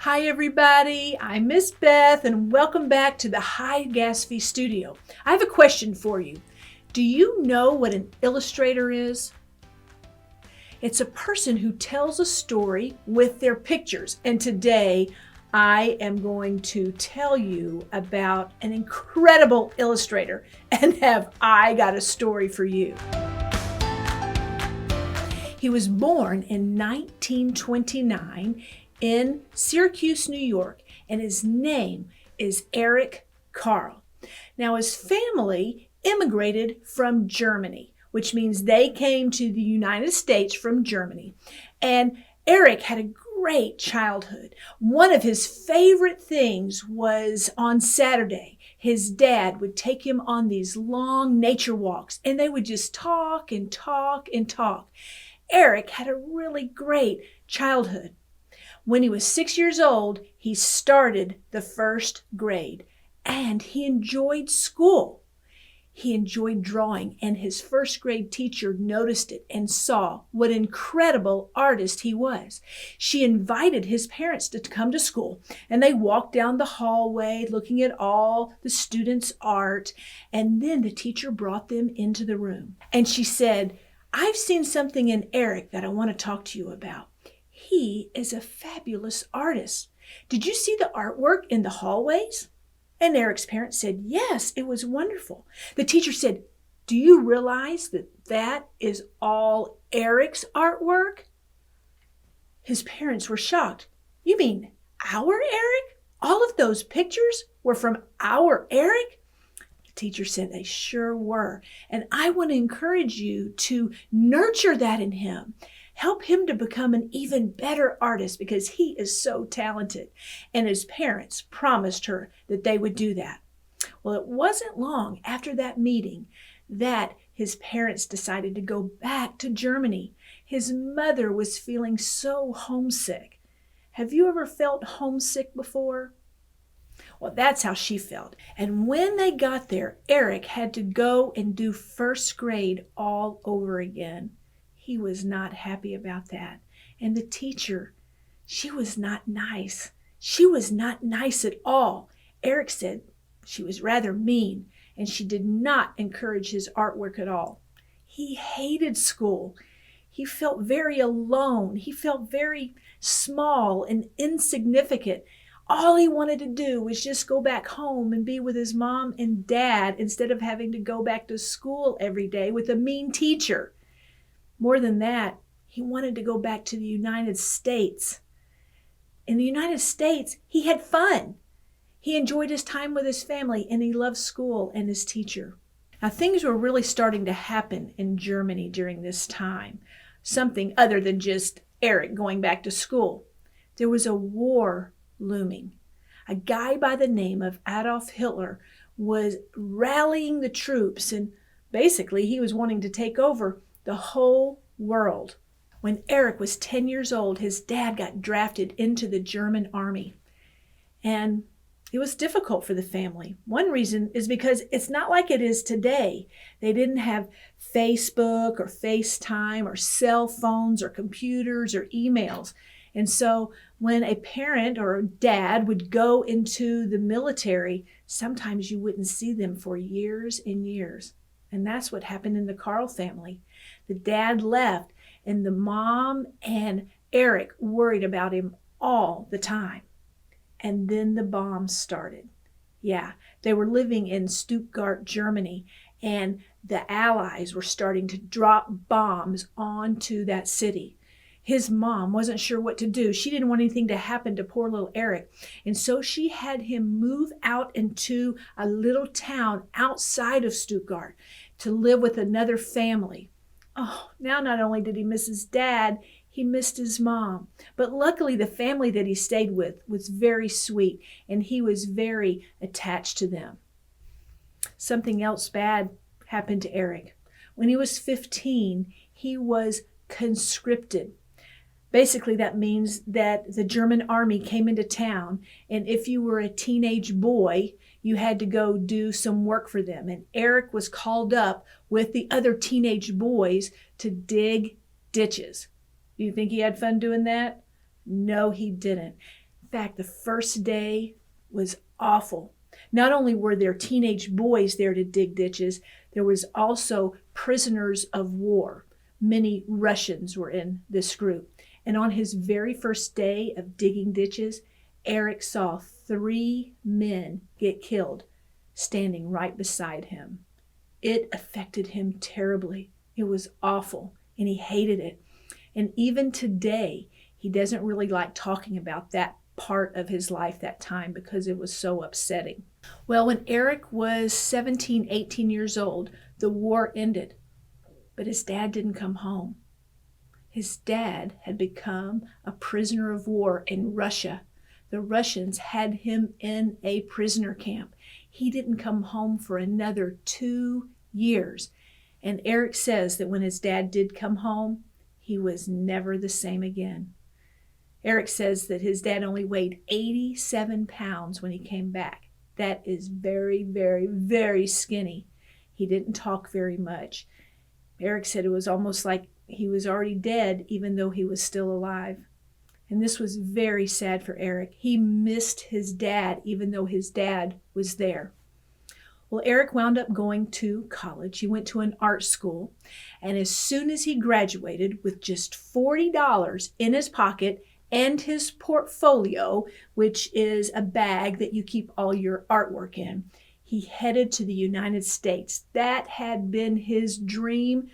Hi everybody, I'm Miss Beth and welcome back to the High Gas Fee Studio. I have a question for you. Do you know what an illustrator is? It's a person who tells a story with their pictures, and today I am going to tell you about an incredible illustrator, and have I got a story for you. He was born in 1929 in Syracuse, New York, and his name is Eric Carle. Now, his family immigrated from Germany, which means they came to the United States from Germany. And Eric had a great childhood. One of his favorite things was on Saturday, his dad would take him on these long nature walks, and they would just talk and talk and talk. Eric had a really great childhood. When he was 6 years old, he started the first grade, and he enjoyed school. He enjoyed drawing, and his first grade teacher noticed it and saw what an incredible artist he was. She invited his parents to come to school, and they walked down the hallway looking at all the students' art, and then the teacher brought them into the room. And she said, "I've seen something in Eric that I want to talk to you about. He is a fabulous artist. Did you see the artwork in the hallways?" And Eric's parents said, "Yes, it was wonderful." The teacher said, "Do you realize that that is all Eric's artwork?" His parents were shocked. "You mean our Eric? All of those pictures were from our Eric?" The teacher said they sure were. "And I want to encourage you to nurture that in him. Help him to become an even better artist because he is so talented." And his parents promised her that they would do that. Well, it wasn't long after that meeting that his parents decided to go back to Germany. His mother was feeling so homesick. Have you ever felt homesick before? Well, that's how she felt. And when they got there, Eric had to go and do first grade all over again. He was not happy about that. And the teacher, she was not nice. She was not nice at all. Eric said she was rather mean, and she did not encourage his artwork at all. He hated school. He felt very alone. He felt very small and insignificant. All he wanted to do was just go back home and be with his mom and dad instead of having to go back to school every day with a mean teacher. More than that, he wanted to go back to the United States. In the United States, he had fun. He enjoyed his time with his family, and he loved school and his teacher. Now, things were really starting to happen in Germany during this time, something other than just Eric going back to school. There was a war looming. A guy by the name of Adolf Hitler was rallying the troops, and basically he was wanting to take over the whole world. When Eric was 10 years old, his dad got drafted into the German army. And it was difficult for the family. One reason is because it's not like it is today. They didn't have Facebook or FaceTime or cell phones or computers or emails. And so when a parent or a dad would go into the military, sometimes you wouldn't see them for years and years. And that's what happened in the Carle family. The dad left, and the mom and Eric worried about him all the time. And then the bombs started. Yeah, they were living in Stuttgart, Germany, and the Allies were starting to drop bombs onto that city. His mom wasn't sure what to do. She didn't want anything to happen to poor little Eric. And so she had him move out into a little town outside of Stuttgart to live with another family. Oh, now not only did he miss his dad, he missed his mom. But luckily, the family that he stayed with was very sweet, and he was very attached to them. Something else bad happened to Eric. When he was 15, he was conscripted. Basically, that means that the German army came into town, and if you were a teenage boy, you had to go do some work for them. And Eric was called up with the other teenage boys to dig ditches. Do you think he had fun doing that? No, he didn't. In fact, the first day was awful. Not only were there teenage boys there to dig ditches, there was also prisoners of war. Many Russians were in this group. And on his very first day of digging ditches, Eric saw 3 men get killed standing right beside him. It affected him terribly. It was awful, and he hated it. And even today, he doesn't really like talking about that part of his life that time because it was so upsetting. Well, when Eric was 17, 18 years old, the war ended, but his dad didn't come home. His dad had become a prisoner of war in Russia. The Russians had him in a prisoner camp. He didn't come home for another 2 years. And Eric says that when his dad did come home, he was never the same again. Eric says that his dad only weighed 87 pounds when he came back. That is very, very, very skinny. He didn't talk very much. Eric said it was almost like he was already dead, even though he was still alive. And this was very sad for Eric. He missed his dad, even though his dad was there. Well, Eric wound up going to college. He went to an art school. And as soon as he graduated with just $40 in his pocket and his portfolio, which is a bag that you keep all your artwork in, he headed to the United States. That had been his dream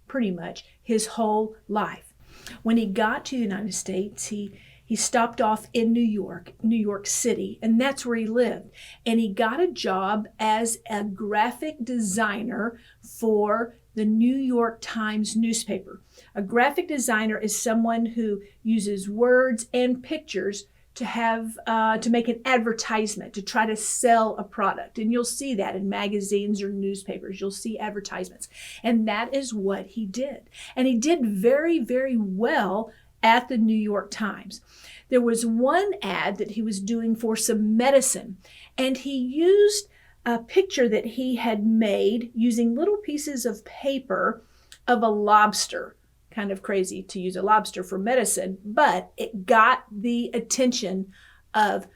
pretty much his whole life. When he got to the United States, he stopped off in New York City, and that's where he lived. And he got a job as a graphic designer for the New York Times newspaper. A graphic designer is someone who uses words and pictures to make an advertisement, to try to sell a product. And you'll see that in magazines or newspapers. You'll see advertisements. And that is what he did. And he did very, very well at the New York Times. There was one ad that he was doing for some medicine, and he used a picture that he had made using little pieces of paper of a lobster. Kind of crazy to use a lobster for medicine, but it got the attention of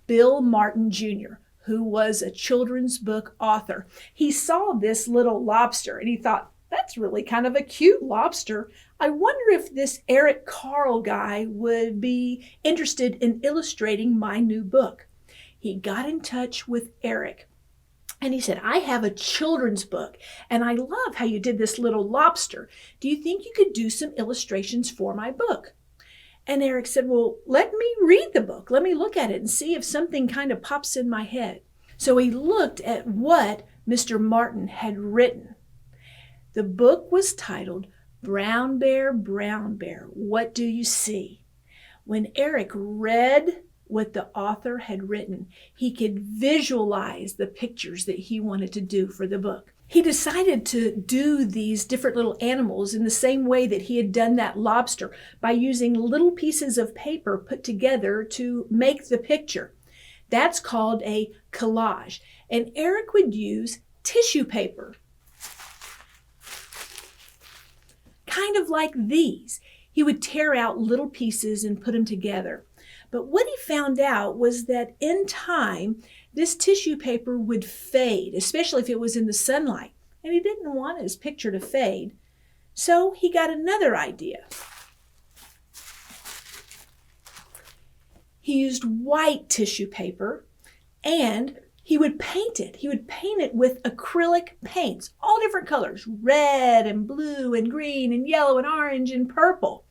Bill Martin Jr., who was a children's book author. He saw this little lobster and he thought, that's really kind of a cute lobster. I wonder if this Eric Carle guy would be interested in illustrating my new book. He got in touch with Eric. And he said, I have a children's book, and I love how you did this little lobster. Do you think you could do some illustrations for my book? And Eric said, well, let me read the book. Let me look at it and see if something kind of pops in my head. So he looked at what Mr. Martin had written. The book was titled, Brown Bear, What Do You See? When Eric read what the author had written, he could visualize the pictures that he wanted to do for the book. He decided to do these different little animals in the same way that he had done that lobster, by using little pieces of paper put together to make the picture. That's called a collage. And Eric would use tissue paper, kind of like these. He would tear out little pieces and put them together. But what he found out was that in time, this tissue paper would fade, especially if it was in the sunlight. And he didn't want his picture to fade. So he got another idea. He used white tissue paper and he would paint it. He would paint it with acrylic paints, all different colors, red and blue and green and yellow and orange and purple.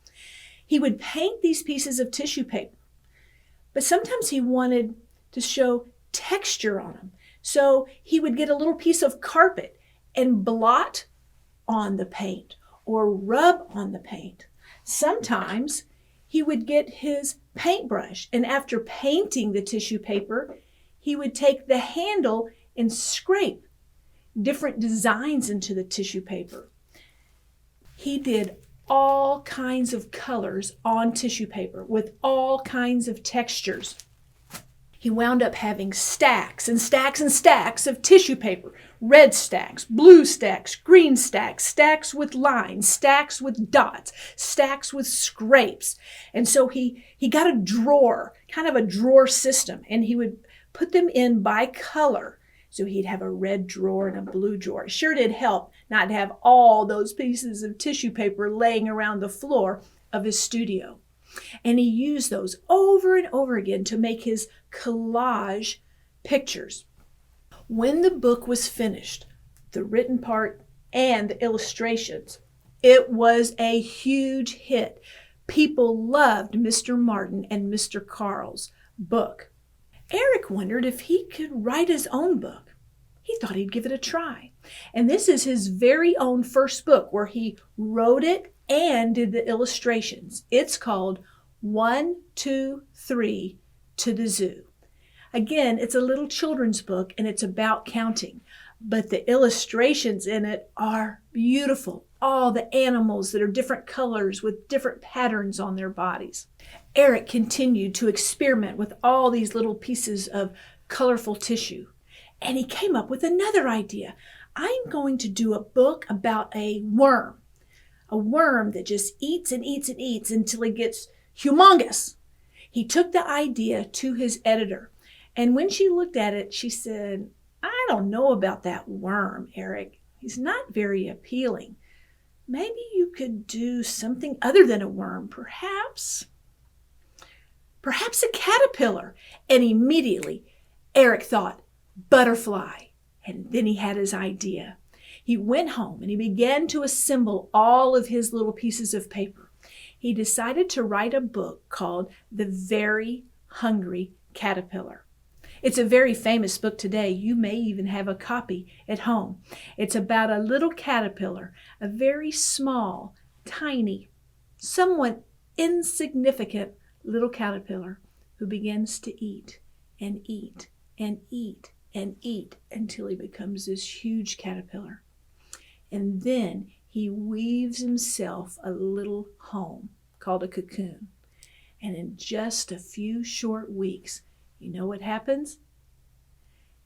He would paint these pieces of tissue paper. But sometimes he wanted to show texture on them. So he would get a little piece of carpet and blot on the paint or rub on the paint. Sometimes he would get his paintbrush, and after painting the tissue paper, he would take the handle and scrape different designs into the tissue paper. He did all kinds of colors on tissue paper with all kinds of textures. He wound up having stacks and stacks and stacks of tissue paper, red stacks, blue stacks, green stacks, stacks with lines, stacks with dots, stacks with scrapes. And so he got a drawer, kind of a drawer system, and he would put them in by color. So he'd have a red drawer and a blue drawer. Sure did help not to have all those pieces of tissue paper laying around the floor of his studio. And he used those over and over again to make his collage pictures. When the book was finished, the written part and the illustrations, it was a huge hit. People loved Mr. Martin and Mr. Carle's book. Eric wondered if he could write his own book. He thought he'd give it a try. And this is his very own first book where he wrote it and did the illustrations. It's called 1, 2, 3 to the Zoo. Again, it's a little children's book and it's about counting, but the illustrations in it are beautiful. All the animals that are different colors with different patterns on their bodies. Eric continued to experiment with all these little pieces of colorful tissue, and he came up with another idea. I'm going to do a book about a worm that just eats and eats and eats until he gets humongous. He took the idea to his editor, and when she looked at it, she said, I don't know about that worm, Eric. He's not very appealing. Maybe you could do something other than a worm, perhaps a caterpillar. And immediately Eric thought, butterfly. And then he had his idea. He went home and he began to assemble all of his little pieces of paper. He decided to write a book called The Very Hungry Caterpillar. It's a very famous book today. You may even have a copy at home. It's about a little caterpillar, a very small, tiny, somewhat insignificant little caterpillar who begins to eat and eat and eat and eat until he becomes this huge caterpillar. And then he weaves himself a little home called a cocoon. And in just a few short weeks, you know what happens?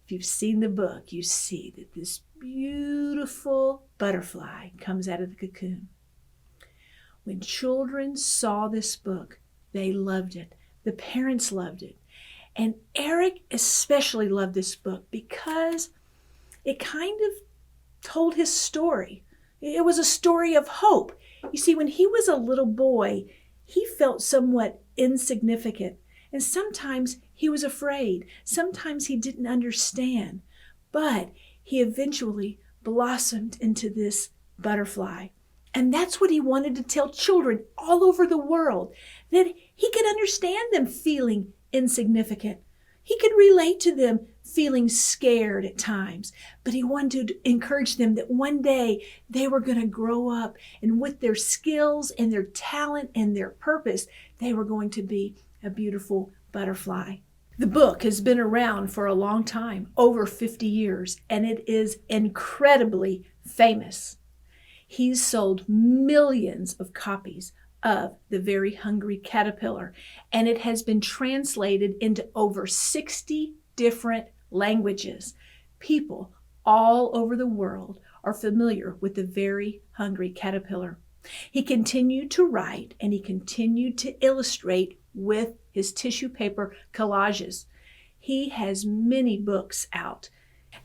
If you've seen the book, you see that this beautiful butterfly comes out of the cocoon. When children saw this book, they loved it. The parents loved it. And Eric especially loved this book because it kind of told his story. It was a story of hope. You see, when he was a little boy, he felt somewhat insignificant. And sometimes he was afraid. Sometimes he didn't understand. But he eventually blossomed into this butterfly. And that's what he wanted to tell children all over the world, that he could understand them feeling insignificant. He could relate to them feeling scared at times, but he wanted to encourage them that one day they were going to grow up, and with their skills and their talent and their purpose, they were going to be a beautiful butterfly. The book has been around for a long time, over 50 years, and it is incredibly famous. He's sold millions of copies of The Very Hungry Caterpillar, and it has been translated into over 60 different languages. People all over the world are familiar with The Very Hungry Caterpillar. He continued to write and he continued to illustrate with his tissue paper collages. He has many books out.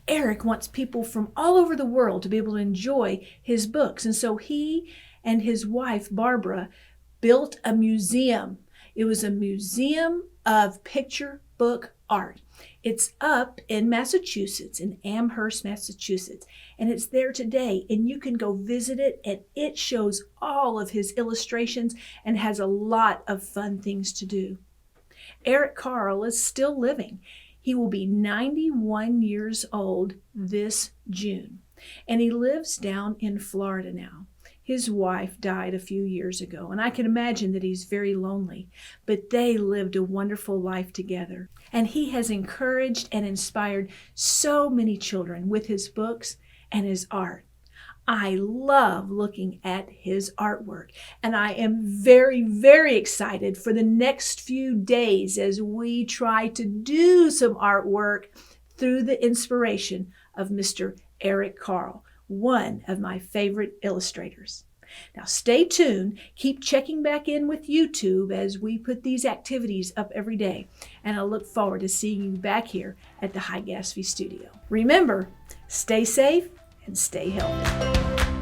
Eric wants people from all over the world to be able to enjoy his books. And so he and his wife, Barbara, built a museum. It was a museum of picture book art. It's up in Massachusetts, in Amherst, Massachusetts, and it's there today, and you can go visit it, and it shows all of his illustrations and has a lot of fun things to do. Eric Carle is still living. He will be 91 years old this June, and he lives down in Florida now. His wife died a few years ago, and I can imagine that he's very lonely, but they lived a wonderful life together. And he has encouraged and inspired so many children with his books and his art. I love looking at his artwork, and I am very, very excited for the next few days as we try to do some artwork through the inspiration of Mr. Eric Carle, one of my favorite illustrators. Now stay tuned, keep checking back in with YouTube as we put these activities up every day, and I look forward to seeing you back here at the High Gatsby Studio. Remember, stay safe and stay healthy.